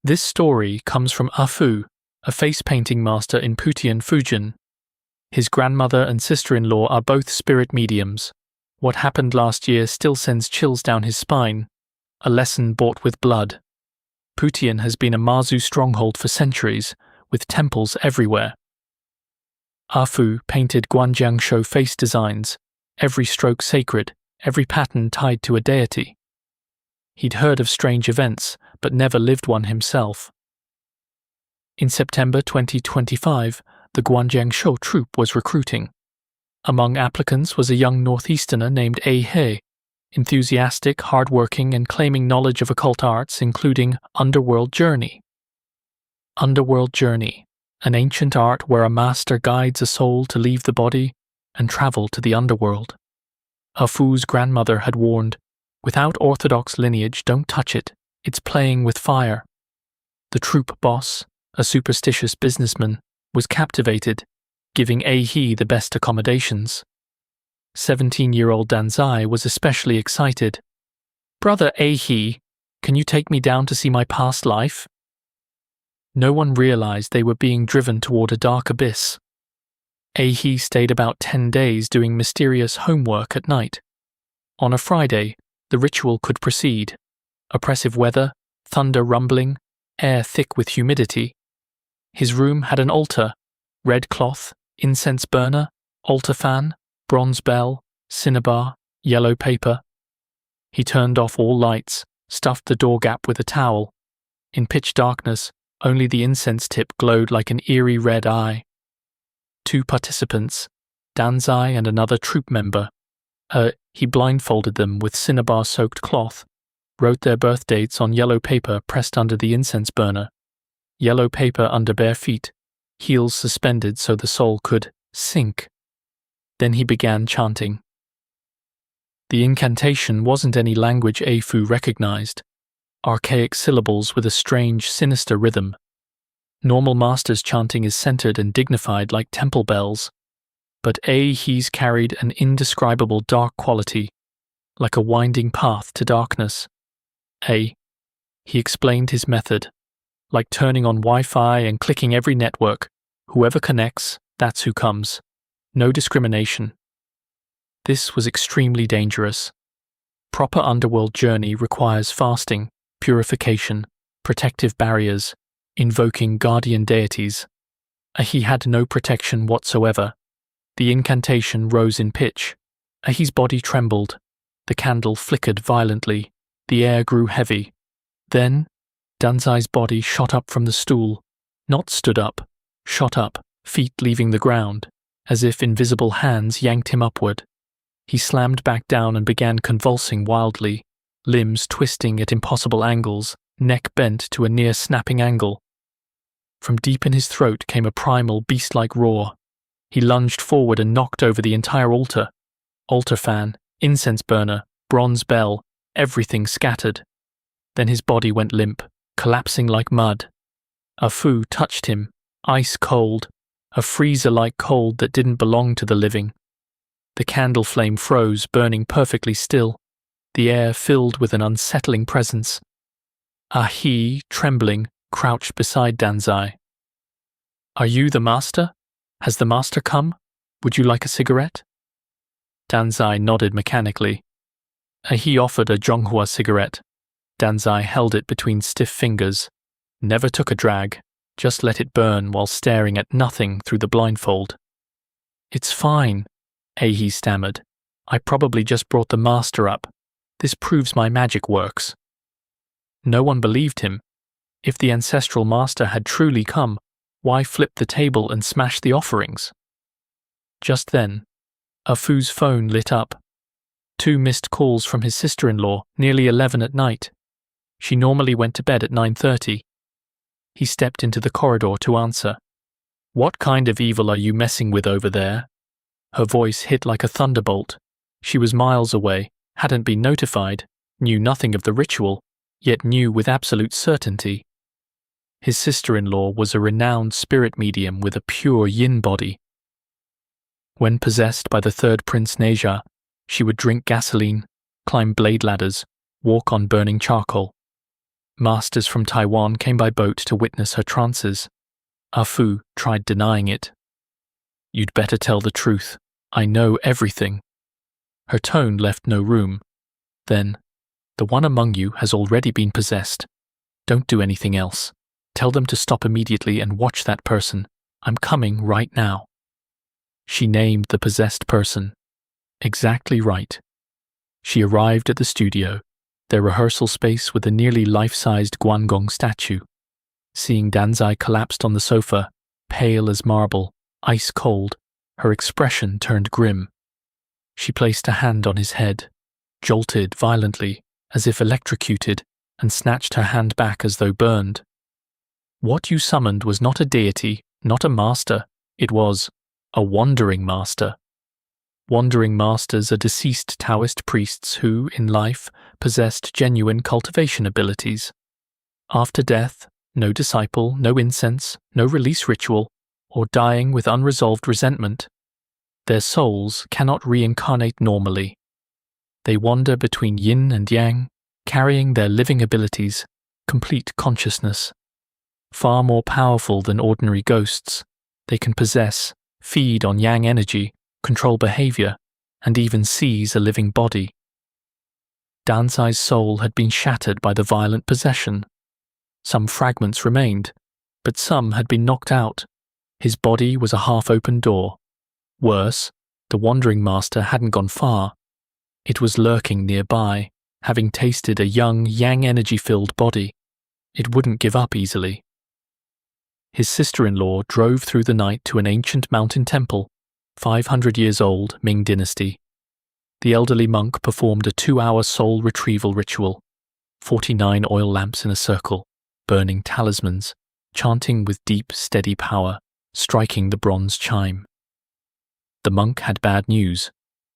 This story comes from Afu, a face-painting master in Putian, Fujian. His grandmother and sister-in-law are both spirit mediums. What happened last year still sends chills down his spine, a lesson bought with blood. Putian has been a Mazu stronghold for centuries, with temples everywhere. Afu painted Guanjiangshu face designs, every stroke sacred, every pattern tied to a deity. He'd heard of strange events, but never lived one himself. In September 2025, the Guanjiangshu troupe was recruiting. Among applicants was a young northeasterner named A He, enthusiastic, hard-working, and claiming knowledge of occult arts, including Underworld Journey. Underworld Journey, an ancient art where a master guides a soul to leave the body and travel to the underworld. Afu's grandmother had warned, "Without orthodox lineage, don't touch it. It's playing with fire." The troupe boss, a superstitious businessman, was captivated, giving A He the best accommodations. 17-year-old Danzai was especially excited. "Brother A He, can you take me down to see my past life?" No one realized they were being driven toward a dark abyss. A He stayed about 10 days doing mysterious homework at night. On a Friday, the ritual could proceed. Oppressive weather, thunder rumbling, air thick with humidity. His room had an altar, red cloth, incense burner, altar fan, bronze bell, cinnabar, yellow paper. He turned off all lights, stuffed the door gap with a towel. In pitch darkness, only the incense tip glowed like an eerie red eye. 2 participants, Danzai and another troupe member, he blindfolded them with cinnabar-soaked cloth, wrote their birth dates on yellow paper pressed under the incense burner. Yellow paper under bare feet, heels suspended so the soul could sink. Then he began chanting. The incantation wasn't any language Afu recognized, archaic syllables with a strange, sinister rhythm. Normal master's chanting is centered and dignified like temple bells, but A He's carried an indescribable dark quality, like a winding path to darkness. He explained his method, like turning on Wi-Fi and clicking every network. Whoever connects, that's who comes. No discrimination. This was extremely dangerous. Proper underworld journey requires fasting, purification, protective barriers, invoking guardian deities. He had no protection whatsoever. The incantation rose in pitch. Ahi's body trembled. The candle flickered violently. The air grew heavy. Then, Danzai's body shot up from the stool. Not stood up, shot up, feet leaving the ground, as if invisible hands yanked him upward. He slammed back down and began convulsing wildly, limbs twisting at impossible angles, neck bent to a near-snapping angle. From deep in his throat came a primal, beast-like roar. He lunged forward and knocked over the entire altar. Altar fan, incense burner, bronze bell, everything scattered. Then his body went limp, collapsing like mud. Afu touched him, ice cold, a freezer-like cold that didn't belong to the living. The candle flame froze, burning perfectly still, the air filled with an unsettling presence. Ahi, trembling, crouched beside Danzai. "Are you the master? Has the master come? Would you like a cigarette?" Danzai nodded mechanically. He offered a Zhonghua cigarette. Danzai held it between stiff fingers, never took a drag, just let it burn while staring at nothing through the blindfold. "It's fine," Ahi stammered. "I probably just brought the master up. This proves my magic works." No one believed him. If the ancestral master had truly come, why flip the table and smash the offerings? Just then, Afu's phone lit up. 2 missed calls from his sister-in-law, nearly 11 at night. She normally went to bed at 9:30. He stepped into the corridor to answer. "What kind of evil are you messing with over there?" Her voice hit like a thunderbolt. She was miles away, hadn't been notified, knew nothing of the ritual, yet knew with absolute certainty. His sister-in-law was a renowned spirit medium with a pure yin body. When possessed by the third Prince Neja, she would drink gasoline, climb blade ladders, walk on burning charcoal. Masters from Taiwan came by boat to witness her trances. Ah Fu tried denying it. "You'd better tell the truth. I know everything." Her tone left no room. Then, "The one among you has already been possessed. Don't do anything else. Tell them to stop immediately and watch that person. I'm coming right now." She named the possessed person. Exactly right. She arrived at the studio, their rehearsal space with a nearly life-sized Guangong statue. Seeing Danzai collapsed on the sofa, pale as marble, ice cold, her expression turned grim. She placed a hand on his head, jolted violently, as if electrocuted, and snatched her hand back as though burned. "What you summoned was not a deity, not a master. It was a wandering master." Wandering masters are deceased Taoist priests who, in life, possessed genuine cultivation abilities. After death, no disciple, no incense, no release ritual, or dying with unresolved resentment, their souls cannot reincarnate normally. They wander between yin and yang, carrying their living abilities, complete consciousness. Far more powerful than ordinary ghosts, they can possess, feed on yang energy, control behavior, and even seize a living body. Danzai's soul had been shattered by the violent possession. Some fragments remained, but some had been knocked out. His body was a half-open door. Worse, the wandering master hadn't gone far. It was lurking nearby, having tasted a young, yang energy-filled body. It wouldn't give up easily. His sister-in-law drove through the night to an ancient mountain temple, 500 years old, Ming Dynasty. The elderly monk performed a 2-hour soul retrieval ritual, 49 oil lamps in a circle, burning talismans, chanting with deep, steady power, striking the bronze chime. The monk had bad news.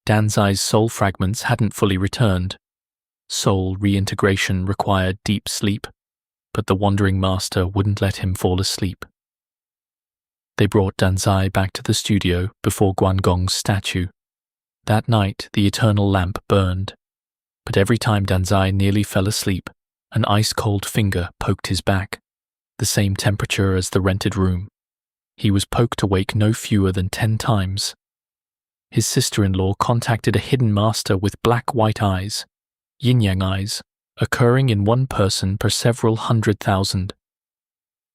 Danzai's soul fragments hadn't fully returned. Soul reintegration required deep sleep, but the wandering master wouldn't let him fall asleep. They brought Danzai back to the studio before Guangong's statue. That night the eternal lamp burned, but every time Danzai nearly fell asleep, an ice-cold finger poked his back, the same temperature as the rented room. He was poked awake no fewer than 10 times. His sister-in-law contacted a hidden master with black-white eyes, yin-yang eyes, occurring in one person per several 100,000.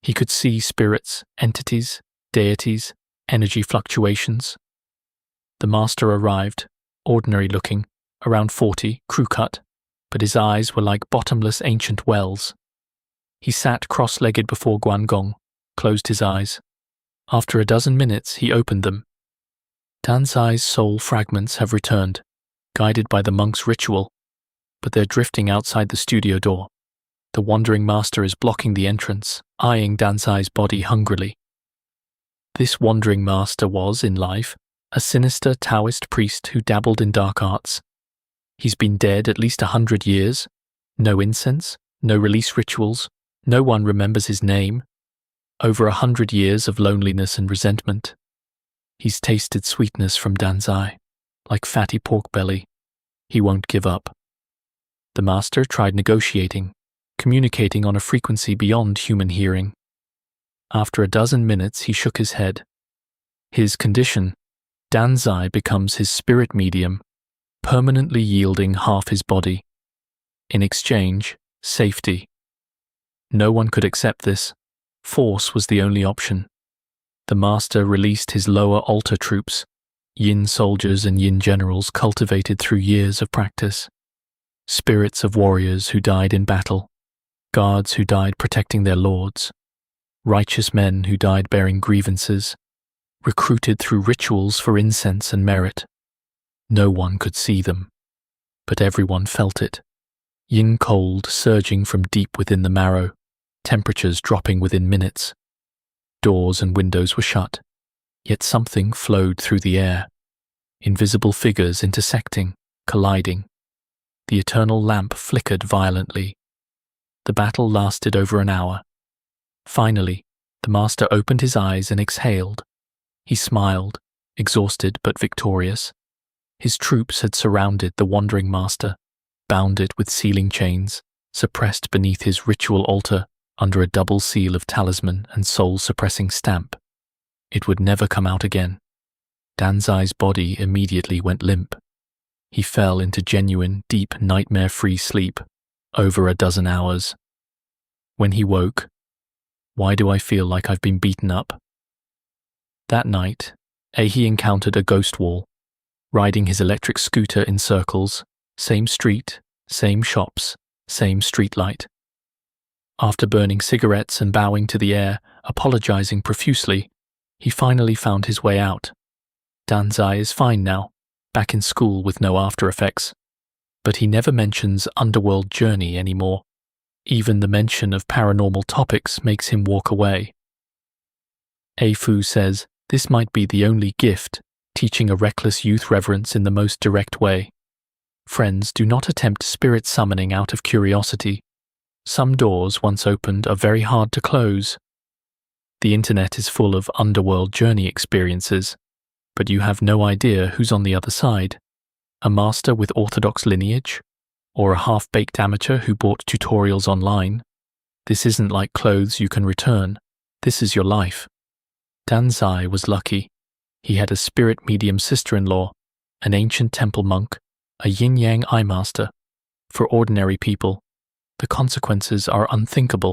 He could see spirits, entities, deities, energy fluctuations. The master arrived, ordinary-looking, around 40, crew-cut, but his eyes were like bottomless ancient wells. He sat cross-legged before Guangong, closed his eyes. After a dozen minutes, he opened them. Danzai's soul fragments have returned, guided by the monk's ritual, but they're drifting outside the studio door. The wandering master is blocking the entrance, eyeing Danzai's body hungrily. This wandering master was, in life, a sinister Taoist priest who dabbled in dark arts. He's been dead at least 100 years. No incense, no release rituals, no one remembers his name. Over 100 years of loneliness and resentment. He's tasted sweetness from Danzai, like fatty pork belly. He won't give up. The master tried negotiating, communicating on a frequency beyond human hearing. After a dozen minutes, he shook his head. His condition, Danzai becomes his spirit medium, permanently yielding half his body. In exchange, safety. No one could accept this. Force was the only option. The master released his lower altar troops, yin soldiers and yin generals cultivated through years of practice. Spirits of warriors who died in battle, guards who died protecting their lords, righteous men who died bearing grievances, recruited through rituals for incense and merit. No one could see them, but everyone felt it. Yin cold surging from deep within the marrow, temperatures dropping within minutes. Doors and windows were shut, yet something flowed through the air. Invisible figures intersecting, colliding. The eternal lamp flickered violently. The battle lasted over an hour. Finally, the master opened his eyes and exhaled. He smiled, exhausted but victorious. His troops had surrounded the wandering master, bound it with sealing chains, suppressed beneath his ritual altar under a double seal of talisman and soul-suppressing stamp. It would never come out again. Danzai's body immediately went limp. He fell into genuine, deep, nightmare-free sleep, over a dozen hours. When he woke, "Why do I feel like I've been beaten up?" That night, Eiji encountered a ghost wall, riding his electric scooter in circles, same street, same shops, same streetlight. After burning cigarettes and bowing to the air, apologizing profusely, he finally found his way out. Danzai is fine now, back in school with no after effects. But he never mentions Underworld Journey anymore. Even the mention of paranormal topics makes him walk away. Eifu says this might be the only gift, teaching a reckless youth reverence in the most direct way. Friends, do not attempt spirit summoning out of curiosity. Some doors, once opened, are very hard to close. The internet is full of Underworld Journey experiences, but you have no idea who's on the other side. A master with orthodox lineage? Or a half-baked amateur who bought tutorials online? This isn't like clothes you can return. This is your life. Danzai was lucky. He had a spirit medium sister-in-law, an ancient temple monk, a yin-yang eye master. For ordinary people, the consequences are unthinkable.